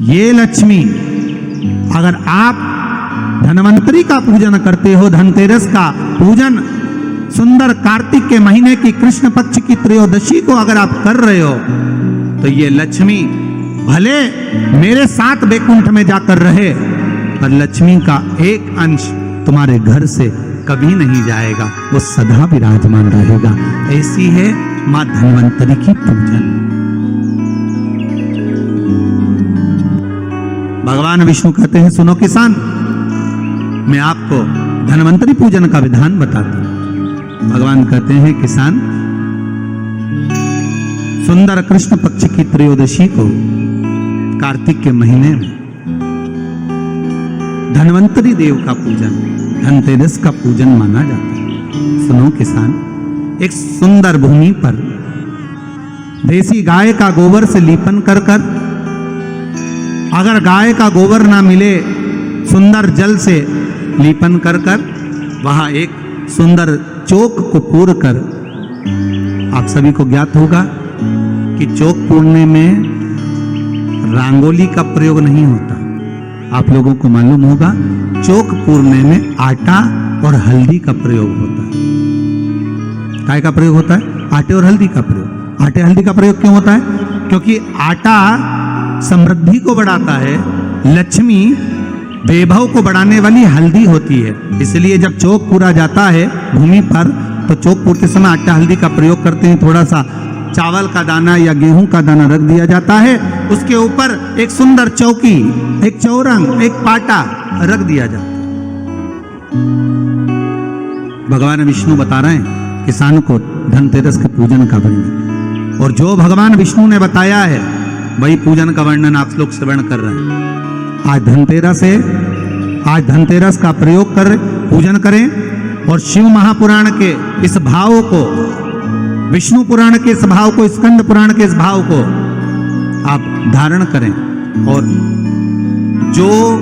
ये लक्ष्मी अगर आप धन्वंतरी का पूजन करते हो, धनतेरस का पूजन सुंदर कार्तिक के महीने की कृष्ण पक्ष की त्रयोदशी को अगर आप कर रहे हो, तो ये लक्ष्मी भले मेरे साथ वैकुंठ में जाकर रहे, पर लक्ष्मी का एक अंश तुम्हारे घर से कभी नहीं जाएगा, वो सदा विराजमान रहेगा। ऐसी है मां धन्वंतरी की पूजन। भगवान विष्णु कहते हैं, सुनो किसान, मैं आपको धन्वंतरी पूजन का विधान बताता हूं। भगवान कहते हैं, किसान, सुंदर कृष्ण पक्ष की त्रयोदशी को कार्तिक के महीने में धन्वंतरी देव का पूजन, धनतेरस का पूजन माना जाता है। सुनो किसान, एक सुंदर भूमि पर देसी गाय का गोबर से लीपन कर कर, अगर गाय का गोबर ना मिले, सुंदर जल से लीपन कर कर, वहां एक सुंदर चौक को पूर कर, आप सभी को ज्ञात होगा कि चौक पूरने में रंगोली का प्रयोग नहीं होता। आप लोगों को मालूम होगा, चौक पूरने में आटा और हल्दी का प्रयोग होता है। काय का प्रयोग होता है? आटे और हल्दी का प्रयोग। आटे हल्दी का प्रयोग क्यों होता है? क्योंकि आटा समृद्धि को बढ़ाता है, लक्ष्मी वैभव को बढ़ाने वाली हल्दी होती है। इसलिए जब चौक पूरा जाता है भूमि पर, तो चौक पूरते समय आटा हल्दी का प्रयोग करते हैं। थोड़ा सा चावल का दाना या गेहूं का दाना रख दिया जाता है, उसके ऊपर एक सुंदर चौकी, एक चौरंग, एक पाटा रख दिया जाता है। भगवान विष्णु बता रहे हैं किसान को धनतेरस के पूजन का वर्णन, और जो भगवान विष्णु ने बताया है वही पूजन का वर्णन आप लोग श्रवण कर रहे हैं। आज धनतेरस का प्रयोग कर पूजन करें, और शिव महापुराण के इस भाव को, विष्णु पुराण के इस भाव को, स्कंद पुराण के इस भाव को आप धारण करें, और जो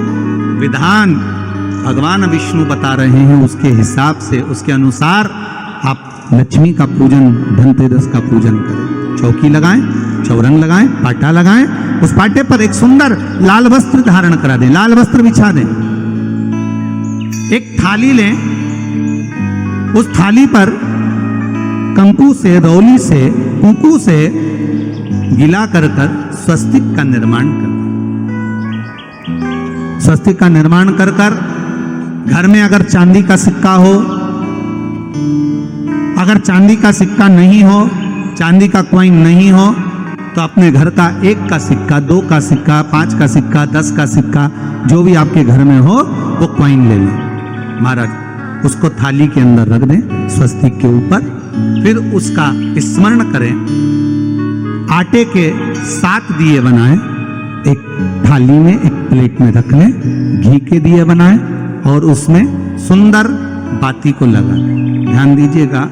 विधान भगवान विष्णु बता रहे हैं उसके हिसाब से, उसके अनुसार आप लक्ष्मी का पूजन, धनतेरस का पूजन करें। चौकी लगाएं, चौरंग लगाएं, पाटा लगाएं, उस पाटे पर एक सुंदर लाल वस्त्र धारण करा दें, लाल वस्त्र बिछा दें। एक थाली लें, उस थाली पर कंकु से, रौली से, कुंकू से गिला कर स्वस्तिक का निर्माण कर, स्वस्तिक का निर्माण कर घर में अगर चांदी का सिक्का हो, अगर चांदी का सिक्का नहीं हो, चांदी का कॉइन नहीं हो, तो अपने घर का 1 का सिक्का, 2 का सिक्का, 5 का सिक्का, 10 का सिक्का, जो भी आपके घर में हो वो कॉइन ले लें महाराज, उसको थाली के अंदर रख दें स्वस्तिक के ऊपर। फिर उसका स्मरण करें, आटे के 7 दिए बनाएं, एक थाली में, एक प्लेट में रख लें, घी के दिए बनाएं और उसमें सुंदर बाती को लगा। ध्यान दीजिएगा,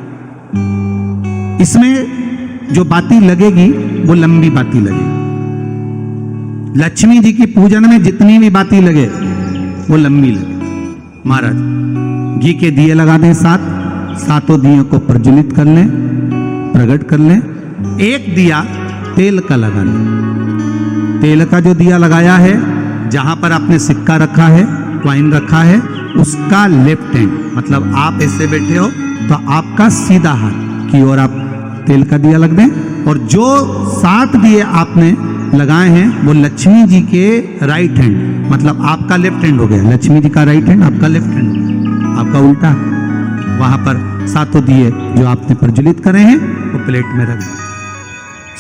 इसमें जो बाती लगेगी वो लंबी बाती लगेगी। लक्ष्मी जी की पूजन में जितनी भी बाती लगे वो लंबी लगे। महाराज घी के दिए लगा दें 7, सातों दियों को प्रज्वलित कर लें, प्रकट कर लें। एक दिया तेल का लगा लें। तेल का जो दिया लगाया है, जहां पर आपने सिक्का रखा है, कॉइन रखा है, उसका लेफ्ट हैंड, मतलब आप ऐसे बैठे हो तो आपका सीधा हाथ की ओर आप तेल का दिया लग दें। और जो 7 दिए आपने लगाए हैं वो लक्ष्मी जी के राइट हैंड, मतलब आपका लेफ्ट हैंड हो गया, लक्ष्मी जी का राइट हैंड, आपका लेफ्ट हैंड, आपका उल्टा। वहां पर 7 दिए जो आपने प्रज्वलित करे हैं वो प्लेट में रख दें।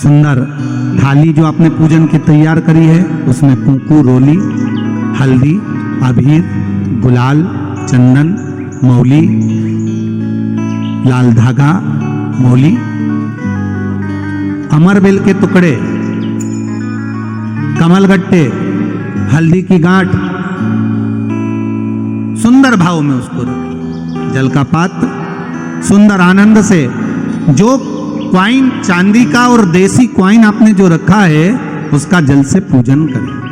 सुंदर थाली जो आपने पूजन की तैयार करी है, उसमें कुंकू, रोली, हल्दी, अबीर, गुलाल, चंदन, मौली, लाल धागा, मौली, अमरबेल के टुकड़े, कमलगट्टे, हल्दी की गांठ, सुंदर भाव में उसको रखें। जल का पात्र, सुंदर आनंद से जो क्वाइन चांदी का और देसी क्वाइन आपने जो रखा है उसका जल से पूजन करें।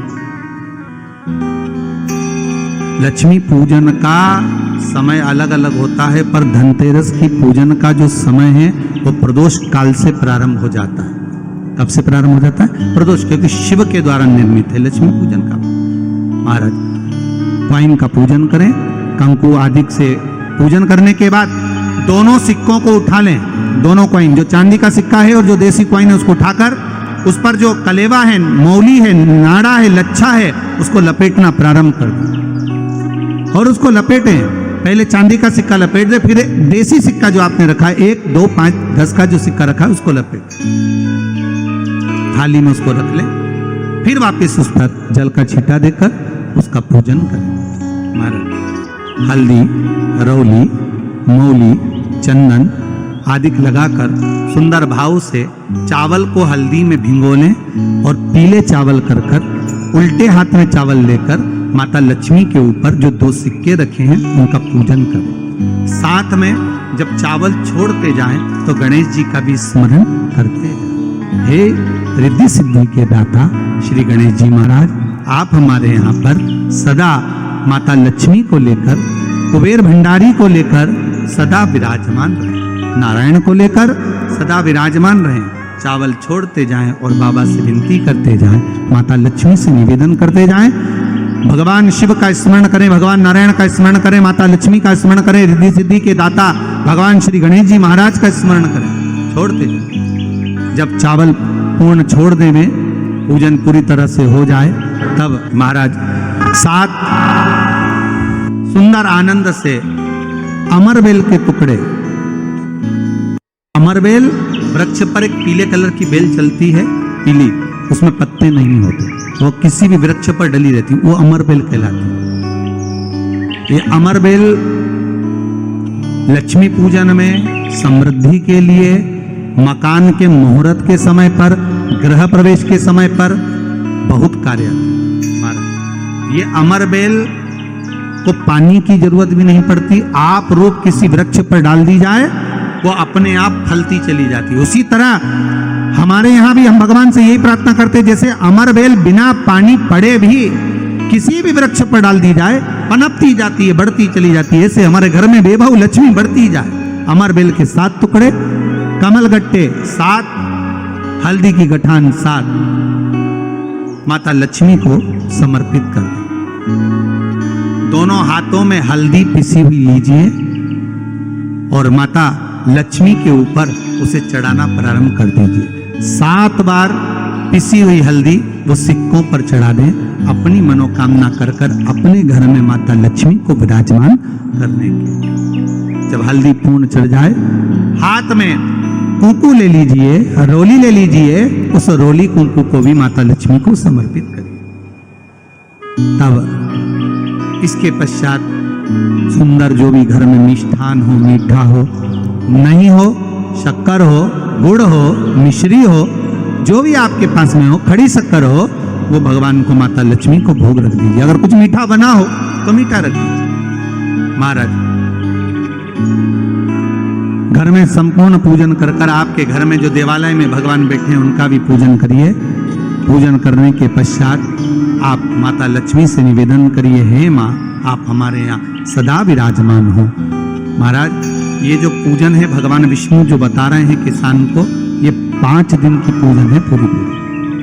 लक्ष्मी पूजन का समय अलग अलग होता है, पर धनतेरस की पूजन का जो समय है वो प्रदोष काल से प्रारंभ हो जाता है। कब से प्रारंभ हो जाता है? प्रदोष, क्योंकि शिव के द्वारा निर्मित है लक्ष्मी पूजन का। महाराज क्वाइन का पूजन करें, कंकु आदि से पूजन करने के बाद दोनों सिक्कों को उठा लें। दोनों कॉइन, जो चांदी का सिक्का है और जो देसी कॉइन है, उसको उठाकर उस पर जो कलेवा है, मौली है, नाड़ा है, लच्छा है, उसको लपेटना प्रारंभ कर दें और उसको लपेटें। पहले चांदी का सिक्का लपेट दे, फिर देसी सिक्का जो आपने रखा है 1, 2, 5, 10 का जो सिक्का रखा है उसको लपेट थाली में उसको रख ले, फिर वापस उस पर जल का छींटा देकर उसका पूजन करें। महाराज हल्दी, रौली, मौली, चंदन आदि लगाकर सुंदर भाव से चावल को हल्दी में भिगो लें और पीले चावल कर उल्टे हाथ में चावल लेकर माता लक्ष्मी के ऊपर जो 2 सिक्के रखे हैं उनका पूजन करें। साथ में जब चावल छोड़ते जाएं तो गणेश जी का भी स्मरण करते हैं। हे रिद्धि सिद्धि के दाता श्री गणेश जी महाराज, आप हमारे यहाँ पर सदा माता लक्ष्मी को लेकर, कुबेर भंडारी को लेकर सदा विराजमान रहें, नारायण को लेकर सदा विराजमान रहें। चावल छोड़ते जाएं और बाबा से विनती करते जाएं, माता लक्ष्मी से निवेदन करते जाएं, भगवान शिव का स्मरण करें, भगवान नारायण का स्मरण करें, माता लक्ष्मी का स्मरण करें, रिद्धि सिद्धि के दाता भगवान श्री गणेश जी महाराज का स्मरण करें, छोड़ते जाएं। जब चावल पूर्ण छोड़ दें, पूजन पूरी तरह से हो जाए, तब महाराज 7 सुंदर आनंद से अमरबेल के टुकड़े, अमरबेल वृक्ष पर एक पीले कलर की बेल चलती है, पीली, उसमें पत्ते नहीं होते, वो किसी भी वृक्ष पर डली रहती, वो अमरबेल कहलाती। ये अमरबेल लक्ष्मी पूजन में, समृद्धि के लिए, मकान के मुहूर्त के समय पर, गृह प्रवेश के समय पर बहुत कार्य आता। ये अमरबेल को पानी की जरूरत भी नहीं पड़ती, आप रूप किसी वृक्ष पर डाल दी जाए वो अपने आप फलती चली जाती। उसी तरह हमारे यहाँ भी हम भगवान से यही प्रार्थना करते, जैसे अमरबेल बिना पानी पड़े भी किसी भी वृक्ष पर डाल दी जाए पनपती जाती है, बढ़ती चली जाती है, ऐसे हमारे घर में वैभव लक्ष्मी बढ़ती जाए। अमरबेल के 7 टुकड़े, कमल गट्टे 7, हल्दी की गठान 7 माता लक्ष्मी को समर्पित कर दें। दोनों हाथों में हल्दी पिसी हुई लीजिए और माता लक्ष्मी के ऊपर उसे चढ़ाना प्रारंभ कर दीजिए। 7 बार पिसी हुई हल्दी वो सिक्कों पर चढ़ा दें, अपनी मनोकामना कर अपने घर में माता लक्ष्मी को विराजमान करने की। जब हल्दी पूर्ण चढ़ जाए, हाथ में कुंकू ले लीजिए, रोली ले लीजिए, उस रोली कुंकू को भी माता लक्ष्मी को समर्पित करिए। तब इसके पश्चात सुंदर जो भी घर में मिष्ठान हो, मीठा हो, नहीं हो, शक्कर हो, गुड़ हो, मिश्री हो, जो भी आपके पास में हो, खड़ी शक्कर हो, वो भगवान को माता लक्ष्मी को भोग रख दीजिए। अगर कुछ मीठा बना हो तो मीठा रख दीजिए। महाराज घर में संपूर्ण पूजन कर आपके घर में जो देवालय में भगवान बैठे हैं उनका भी पूजन करिए। पूजन करने के पश्चात आप माता लक्ष्मी से निवेदन करिए, हे माँ आप हमारे यहाँ सदा विराजमान हो। महाराज ये जो पूजन है भगवान विष्णु जो बता रहे हैं किसान को, ये 5 दिन की पूजन है पूरी।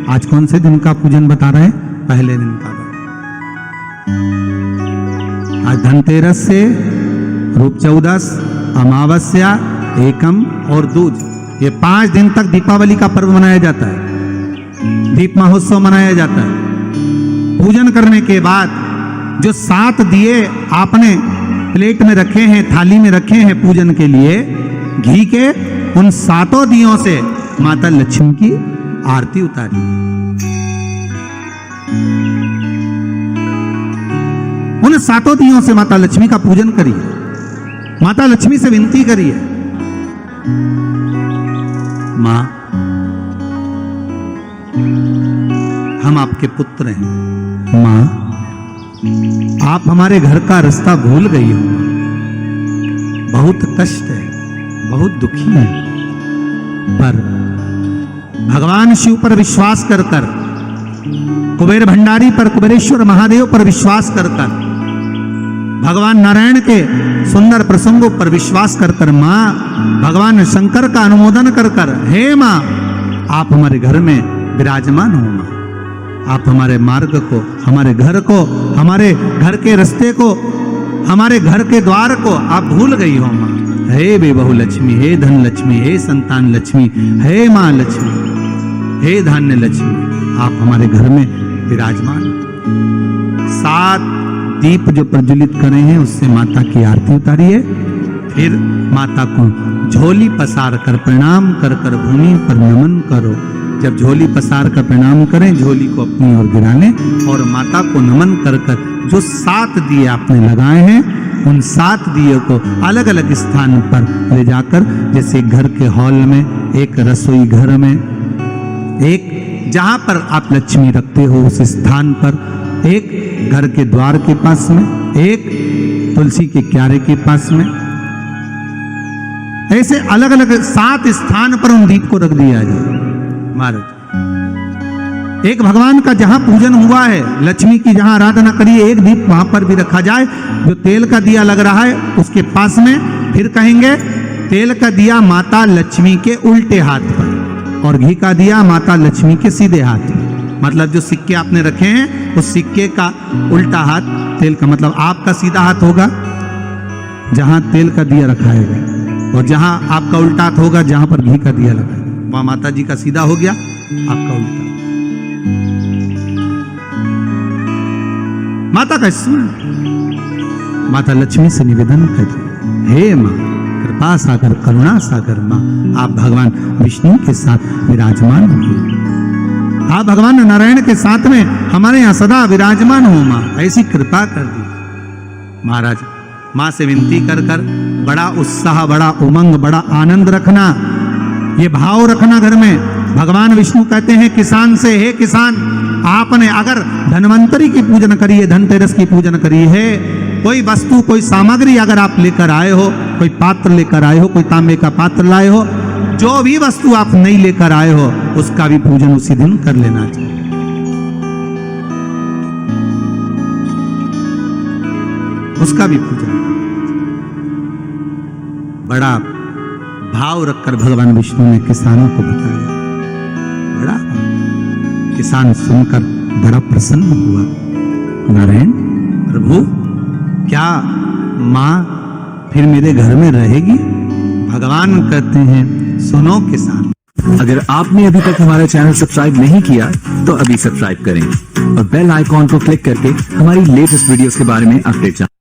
आज कौन से दिन का पूजन बता रहे हैं? पहले दिन का। आज धनतेरस से रूप चौदस, अमावस्या, एकम और दूज, ये 5 दिन तक दीपावली का पर्व मनाया जाता है, दीप महोत्सव मनाया जाता है। पूजन करने के बाद जो 7 दिए आपने प्लेट में रखे हैं, थाली में रखे हैं पूजन के लिए घी के, उन 7 दियों से माता लक्ष्मी की आरती उतारी। उन 7 दियों से माता लक्ष्मी का पूजन करिए, माता लक्ष्मी से विनती करिए, माँ हम आपके पुत्र हैं, माँ आप हमारे घर का रास्ता भूल गई हो, बहुत कष्ट है, बहुत दुखी है, पर भगवान शिव पर विश्वास कर कुबेर भंडारी पर, कुबेरेश्वर महादेव पर विश्वास कर भगवान नारायण के सुंदर प्रसंगों पर विश्वास कर माँ भगवान शंकर का अनुमोदन कर हे माँ आप हमारे घर में विराजमान हो माँ। आप हमारे मार्ग को, हमारे घर को, हमारे घर के रास्ते को, हमारे घर के द्वार को आप भूल गई हो माँ। हे बेबहू लक्ष्मी, हे धन लक्ष्मी, हे संतान लक्ष्मी, हे माँ लक्ष्मी, हे धान्य लक्ष्मी, आप हमारे घर में विराजमान। 7 दीप जो प्रज्वलित करे हैं उससे माता की आरती उतारिए, फिर माता को झोली पसार कर प्रणाम कर कर भूमि पर नमन करो। जब झोली पसार कर प्रणाम करें, झोली को अपनी ओर गिरा लें और माता को नमन कर कर जो 7 दिए आपने लगाए हैं उन 7 दिए को अलग अलग स्थान पर ले जाकर, जैसे घर के हॉल में, एक रसोई घर में, एक जहां पर आप लक्ष्मी रखते हो उस स्थान पर, एक घर के द्वार के पास में, एक तुलसी के क्यारे के पास में, ऐसे अलग अलग 7 स्थान पर उन दीप को रख दिया जाए महाराज। एक भगवान का जहां पूजन हुआ है, लक्ष्मी की जहां आराधना करिए, एक दीप वहां पर भी रखा जाए। जो तेल का दिया लग रहा है उसके पास में, फिर कहेंगे तेल का दिया माता लक्ष्मी के उल्टे हाथ पर और घी का दिया माता लक्ष्मी के सीधे हाथ पर। मतलब जो सिक्के आपने रखे हैं उस सिक्के का उल्टा हाथ तेल का, मतलब आपका सीधा हाथ होगा जहां तेल का दिया रखा है, और जहां आपका उल्टा हाथ होगा जहां पर घी का दिया लगा है, वहां माता जी का सीधा हो गया, आपका उल्टा। माता का सुन, माता लक्ष्मी से निवेदन करती, हे मां कृपा सागर, करुणा सागर मां, आप भगवान विष्णु के साथ विराजमान होइए, आप भगवान नारायण के साथ में हमारे यहां सदा विराजमान हो मां, ऐसी कृपा कर दी। महाराज मां से विनती कर कर बड़ा उत्साह, बड़ा उमंग, बड़ा आनंद रखना, ये भाव रखना घर में। भगवान विष्णु कहते हैं किसान से, हे किसान, आपने अगर धन्वंतरी की पूजन करी है, धनतेरस की पूजन करी है, कोई वस्तु, कोई सामग्री अगर आप लेकर आए हो, कोई पात्र लेकर आए हो, कोई तांबे का पात्र लाए हो, जो भी वस्तु आप नहीं लेकर आए हो उसका भी पूजन उसी दिन कर लेना चाहिए। उसका भी पूजन बड़ा भाव रखकर भगवान विष्णु ने किसानों को बताया। बड़ा किसान सुनकर बड़ा प्रसन्न हुआ। नारायण प्रभु, क्या मां फिर मेरे घर में रहेगी? भगवान कहते हैं सुनो किसान, अगर आपने अभी तक हमारा चैनल सब्सक्राइब नहीं किया तो अभी सब्सक्राइब करें और बेल आइकॉन को क्लिक करके हमारी लेटेस्ट वीडियोस के बारे में अपडेट जानें।